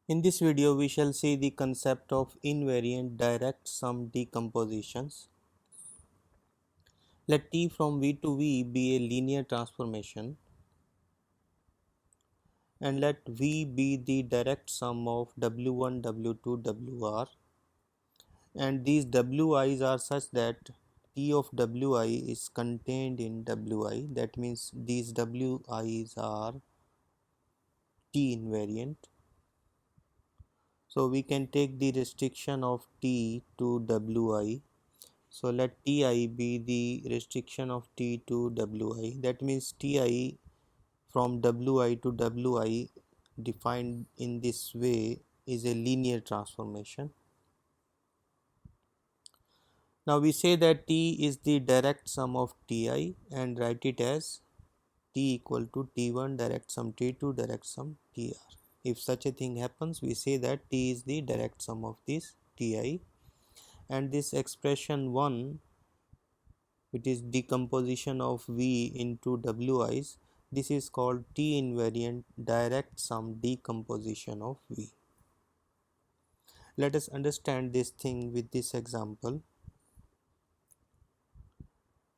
In this video, we shall see the concept of invariant direct sum decompositions. Let T from V to V be a linear transformation and let V be the direct sum of W1, W2, Wr, and these Wi's are such that T of Wi is contained in Wi. That means these Wi's are T invariant. So we can take the restriction of T to Wi. So let Ti be the restriction of T to Wi. That means Ti from Wi to Wi defined in this way is a linear transformation. Now we say that T is the direct sum of Ti and write it as T equal to T1 direct sum T2 direct sum Tr. If such a thing happens, we say that T is the direct sum of this Ti, and this expression 1, which is decomposition of V into Wi's, this is called T invariant direct sum decomposition of V. Let us understand this thing with this example.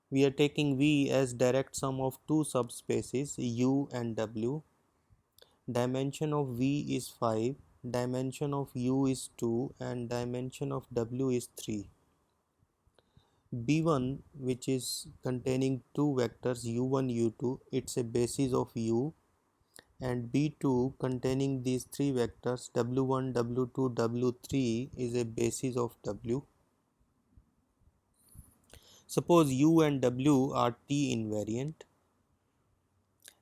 We are taking V as direct sum of two subspaces U and W. Dimension of V is 5, dimension of U is 2, and dimension of W is 3. B1, which is containing two vectors U1, U2, it's a basis of U, and B2 containing these three vectors W1, W2, W3 is a basis of W. Suppose U and W are T invariant.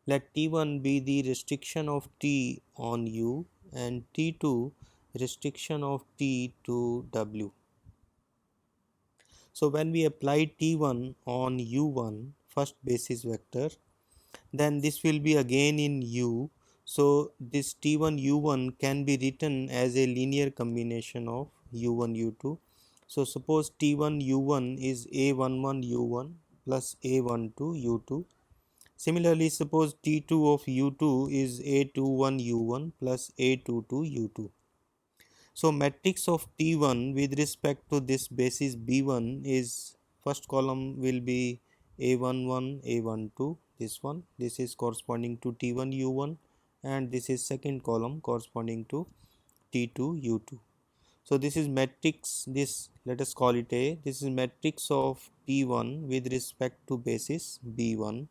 Let T1 be the restriction of T on U and T2 restriction of T to W. So when we apply T1 on U1, first basis vector, then this will be again in U. So this T1 U1 can be written as a linear combination of U1 U2. So suppose T1 U1 is A11 U1 plus A12 U2. Similarly, suppose T2 of U2 is A21 U1 plus A22 U2. So matrix of T1 with respect to this basis B1 is, first column will be A11 A12, this is corresponding to T1 U1, and this is second column corresponding to T2 U2. So this is matrix, this let us call it A, this is matrix of T1 with respect to basis B1.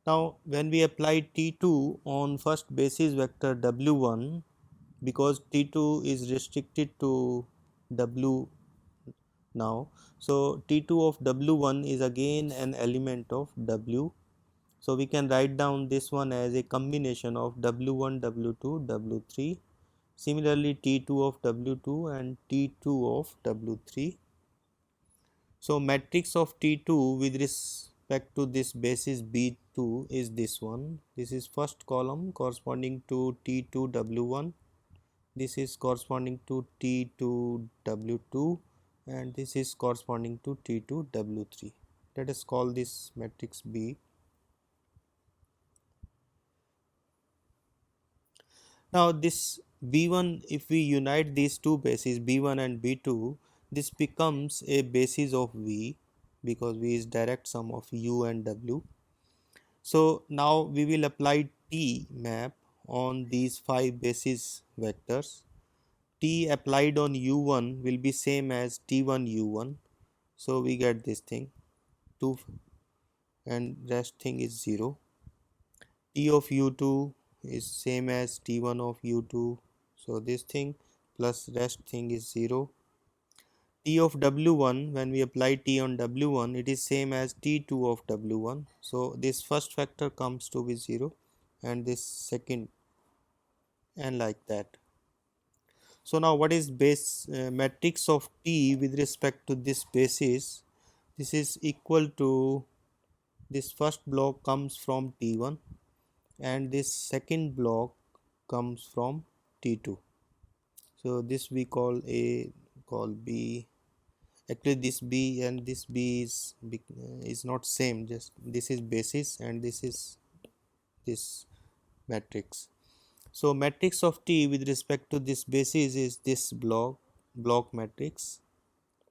Now when we apply T2 on first basis vector W1, because T2 is restricted to W now, so T2 of W1 is again an element of W. So we can write down this one as a combination of W1, W2, W3. Similarly, T2 of W2 and T2 of W3. So matrix of T2 with respect to this basis B2 is this one. This is first column corresponding to T2 W1. This is corresponding to T2 W2, and this is corresponding to T2 W3. Let us call this matrix B. Now this B1, if we unite these two bases B1 and B2, this becomes a basis of V, because V is direct sum of U and W. So now we will apply T map on these 5 basis vectors. T applied on U1 will be same as T1 U1. So we get this thing 2 and rest thing is 0. T of U2 is same as T1 of U2. So this thing plus rest thing is 0. T of W1, when we apply T on W1, it is same as T2 of W1. So this first factor comes to be 0 and this second, and like that. So now what is base matrix of T with respect to this basis? This is equal to, this first block comes from T1 and this second block comes from T2. So this we call A, call B. Actually this B and this B is not same, just this is basis and this is this matrix. So matrix of T with respect to this basis is this block matrix.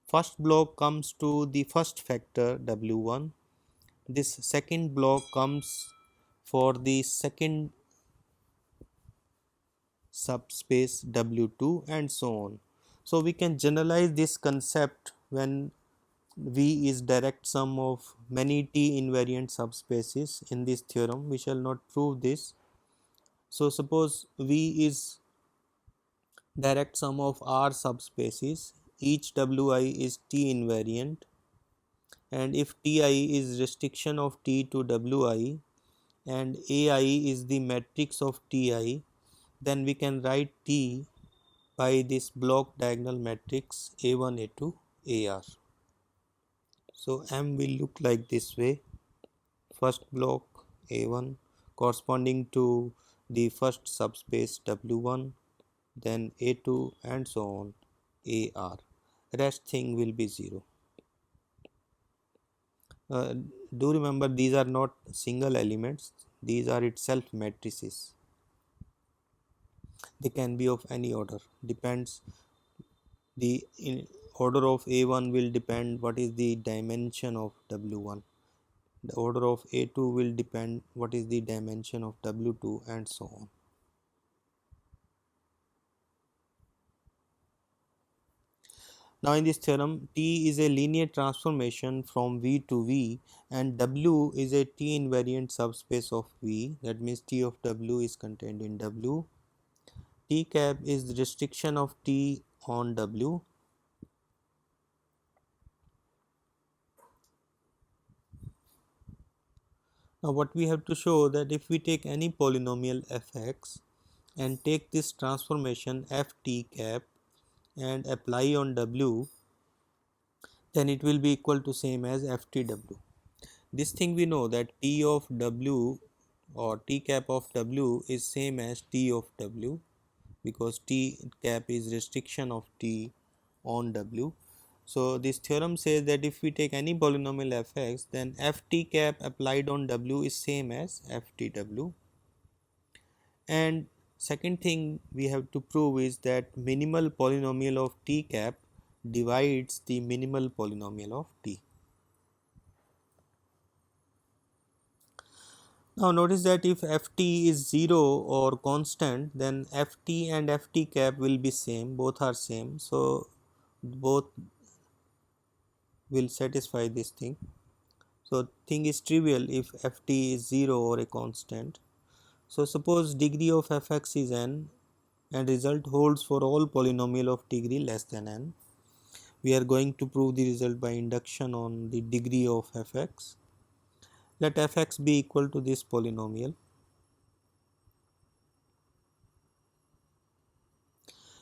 First block comes to the first factor W1. This second block comes for the second subspace W2 and so on. So we can generalize this concept when V is direct sum of many T invariant subspaces in this theorem. We shall not prove this. So suppose V is direct sum of R subspaces, each Wi is T invariant, and if Ti is restriction of T to Wi and Ai is the matrix of Ti, then we can write T by this block diagonal matrix A1, A2, AR. So M will look like this way. First block A1 corresponding to the first subspace W1, then A2 and so on AR. Rest thing will be 0. Do remember these are not single elements, these are itself matrices. They can be of any order, depends the order of A1 will depend what is the dimension of W1. The order of A2 will depend what is the dimension of W2 and so on. Now in this theorem, T is a linear transformation from V to V and W is a T invariant subspace of V, that means T of W is contained in W. T cap is the restriction of T on W. Now what we have to show that if we take any polynomial fx and take this transformation ft cap and apply on W, then it will be equal to same as ftw. This thing we know that T of W or T cap of W is same as T of W because T cap is restriction of T on W. So this theorem says that if we take any polynomial fx, then ft cap applied on W is same as ftw. And second thing we have to prove is that minimal polynomial of T cap divides the minimal polynomial of T. Now notice that if ft is 0 or constant, then ft and ft cap will be same, both are same, so both will satisfy this thing. So thing is trivial if ft is 0 or a constant. So suppose degree of fx is n and result holds for all polynomial of degree less than n. We are going to prove the result by induction on the degree of fx. Let fx be equal to this polynomial.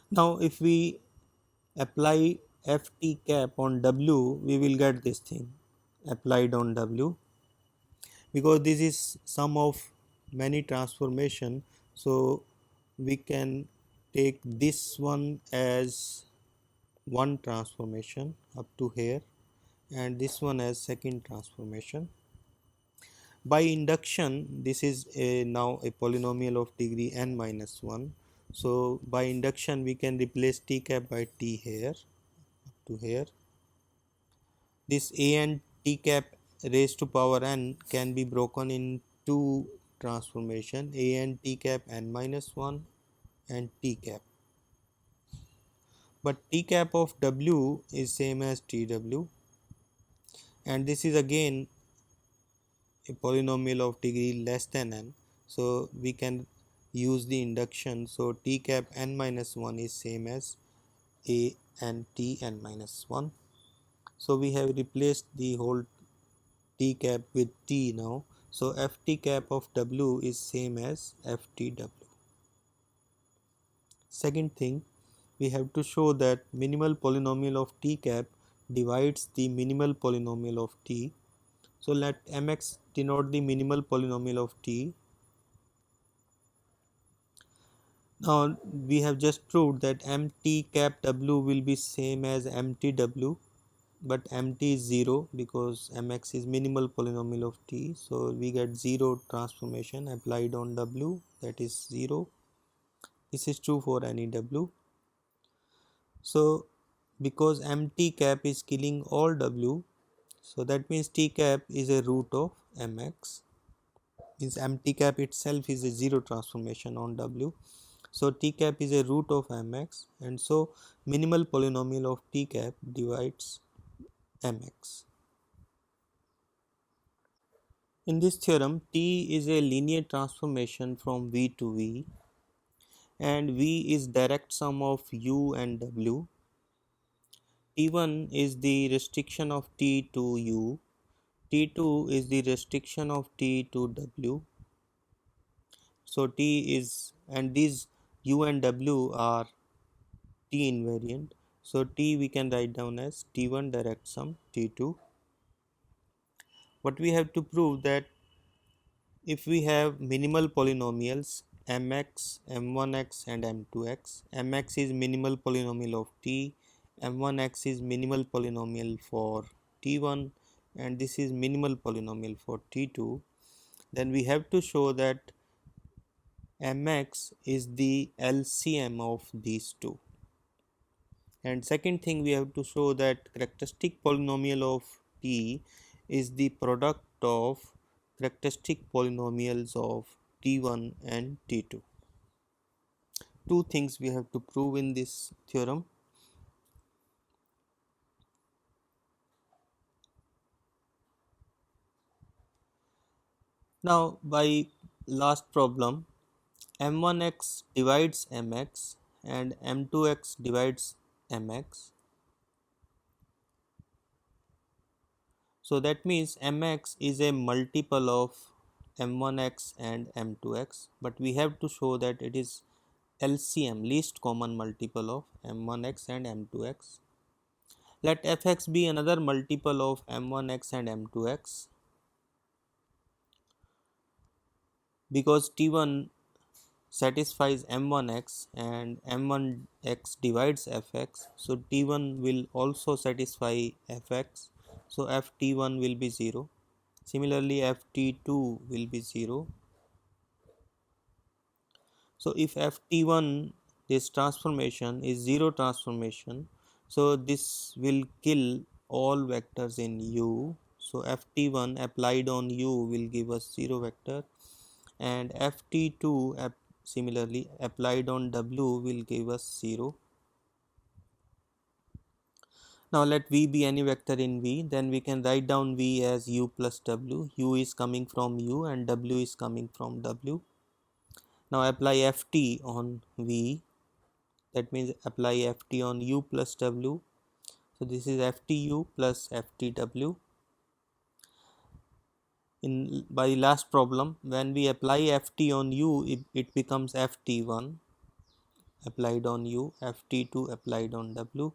Now if we apply ft cap on W, we will get this thing applied on W because this is sum of many transformation. So we can take this one as one transformation up to here and this one as second transformation. By induction, this is now a polynomial of degree n minus 1. So by induction we can replace t cap by t here up to here. This a and t cap raised to power n can be broken in two transformation, a and t cap n minus 1 and t cap. But t cap of w is same as tw, and this is again a polynomial of degree less than n. So we can use the induction. So t cap n minus 1 is same as a and t n minus 1. So we have replaced the whole t cap with t now. So ft cap of w is same as ftw. Second thing, we have to show that minimal polynomial of t cap divides the minimal polynomial of t. So let mx denote the minimal polynomial of t. Now we have just proved that mt cap w will be same as mtw, but mt is 0 because mx is minimal polynomial of t. So we get 0 transformation applied on w, that is 0. This is true for any w. So because empty cap is killing all w, so that means t cap is a root of mx, means empty cap itself is a zero transformation on w. So t cap is a root of mx, and so minimal polynomial of t cap divides mx. In this theorem, T is a linear transformation from V to V, and V is direct sum of U and W. T1 is the restriction of T to U, T2 is the restriction of T to W. So T is, and these U and W are T invariant. So T we can write down as T1 direct sum T2. What we have to prove that if we have minimal polynomials mx, m1x and m2x, mx is minimal polynomial of t, m1x is minimal polynomial for t1, and this is minimal polynomial for t2, then we have to show that mx is the LCM of these two. And second thing, we have to show that characteristic polynomial of t is the product of characteristic polynomials of t1 and t2. Two things we have to prove in this theorem. Now by last problem, m1x divides mx and m2x divides mx. So that means mx is a multiple of m1x and m2x, but we have to show that it is LCM, least common multiple of m1x and m2x. Let fx be another multiple of m1x and m2x, because t1 satisfies m1x and m1x divides fx, so t1 will also satisfy fx, so ft1 will be 0. Similarly ft2 will be 0. So if ft1, this transformation is 0 transformation, so this will kill all vectors in U. So ft1 applied on U will give us 0 vector, and ft2 similarly applied on W will give us 0. Now let V be any vector in V, then we can write down V as U plus W. U is coming from U and W is coming from W. Now apply ft on V, that means apply ft on U plus W. So this is ftu plus ftw. In by last problem, when we apply ft on U, it becomes ft1 applied on U, ft2 applied on W,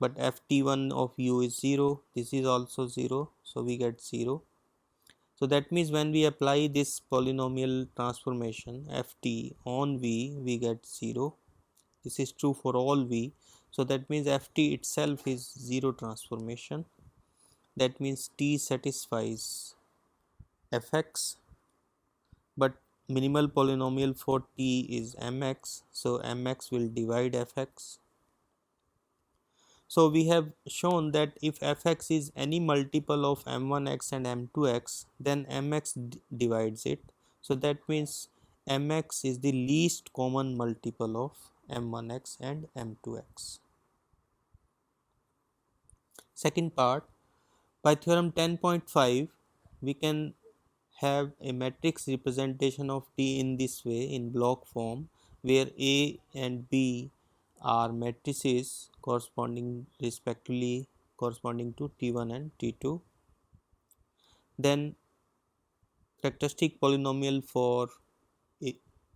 but ft1 of U is 0, this is also 0, so we get 0. So that means when we apply this polynomial transformation ft on V, we get 0. This is true for all V. So that means ft itself is 0 transformation. That means T satisfies fx, but minimal polynomial for T is mx, so mx will divide fx. So we have shown that if fx is any multiple of m1x and m2x, then mx divides it. So that means mx is the least common multiple of m1x and m2x. Second part, by theorem 10.5, we can have a matrix representation of T in this way, in block form, where A and B are matrices corresponding respectively corresponding to T1 and T2. Then characteristic polynomial for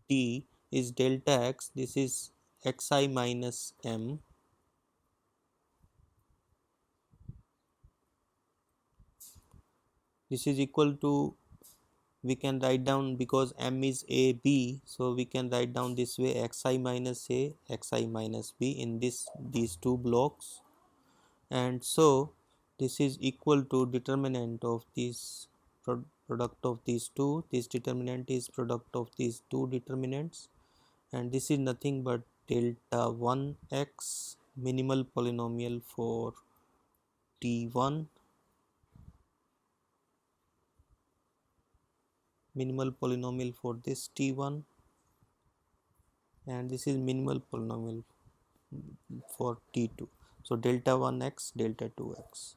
T is delta x, this is xi minus m. This is equal to, we can write down, because m is a b, so we can write down this way, xi minus a, xi minus b in these two blocks, and so this is equal to determinant of this product of these two, this determinant is product of these two determinants, and this is nothing but delta 1x minimal polynomial for t1, minimal polynomial for this t1, and this is minimal polynomial for t2. So delta 1x, delta 2x.